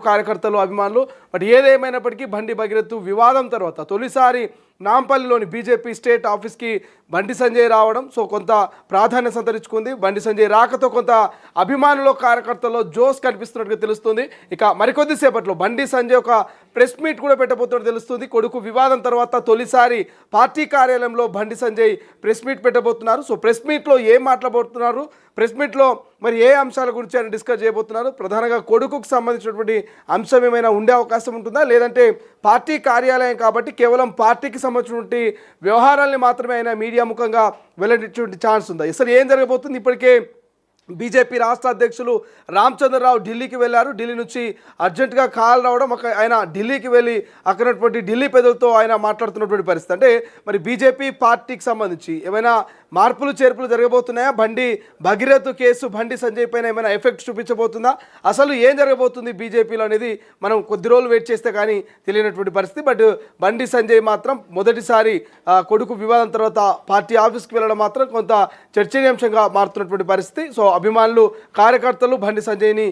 కార్యకర్తలు అభిమానులు. బట్ ఏదేమైనప్పటికీ బండి భగీరథ్ వివాదం తర్వాత తొలిసారి నాంపల్లిలోని బీజేపీ స్టేట్ ఆఫీస్కి బండి సంజయ్ రావడం కొంత ప్రాధాన్యత సంతరించుకుంది. బండి సంజయ్ రాకతో కొంత అభిమానులు కార్యకర్తల్లో జోస్ కనిపిస్తున్నట్టుగా తెలుస్తుంది. ఇక మరికొద్దిసేపట్లో బండి సంజయ్ ఒక ప్రెస్ మీట్ కూడా పెట్టబోతున్నట్టు తెలుస్తుంది. కొడుకు వివాదం తర్వాత తొలిసారి పార్టీ కార్యాలయంలో Bandi Sanjay press meet పెట్టబోతున్నారు. Press మీట్లో ఏం మాట్లాడబోతున్నారు, ప్రెస్ మీట్లో మరి ఏ అంశాల గురించి ఆయన డిస్కస్ చేయబోతున్నారు, ప్రధానంగా కొడుకుకు సంబంధించినటువంటి అంశం ఏమైనా ఉండే అవకాశం ఉంటుందా, లేదంటే పార్టీ కార్యాలయం కాబట్టి కేవలం పార్టీకి సంబంధించినటువంటి వ్యవహారాల్ని మాత్రమే ఆయన మీడియా ముఖంగా వెల్లడించేటువంటి ఛాన్స్ ఉందా? అసలు ఏం జరగబోతుంది? ఇప్పటికే బీజేపీ రాష్ట్ర అధ్యక్షులు రామచంద్రరావు ఢిల్లీకి వెళ్ళారు. ఢిల్లీ నుంచి అర్జెంటుగా కాల్ రావడం, ఆయన ఢిల్లీకి వెళ్ళి అక్కడటువంటి ఢిల్లీ పెద్దలతో ఆయన మాట్లాడుతున్నటువంటి పరిస్థితి. అంటే మరి బీజేపీ పార్టీకి సంబంధించి ఏమైనా మార్పులు చేర్పులు జరగబోతున్నాయా? బండి భగీరథ్ కేసు బండి సంజయ్ పైన ఏమైనా ఎఫెక్ట్ చూపించబోతుందా? అసలు ఏం జరగబోతుంది బీజేపీలో అనేది మనం కొద్ది రోజులు వెయిట్ చేస్తే కానీ తెలియనటువంటి పరిస్థితి. బట్ బండి సంజయ్ మాత్రం మొదటిసారి కొడుకు వివాదం తర్వాత పార్టీ ఆఫీస్కి వెళ్ళడం మాత్రం కొంత చర్చనీయాంశంగా మారుతున్నటువంటి పరిస్థితి. అభిమానులు కార్యకర్తలు బండి సంజయ్ని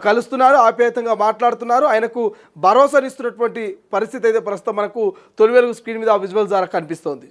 కలుస్తున్నారు, ఆప్యాయంగా మాట్లాడుతున్నారు, ఆయనకు భరోసానిస్తున్నటువంటి పరిస్థితి అయితే ప్రస్తుతం మనకు తొలి వెలుగు స్క్రీన్ మీద విజువల్ ద్వారా కనిపిస్తోంది.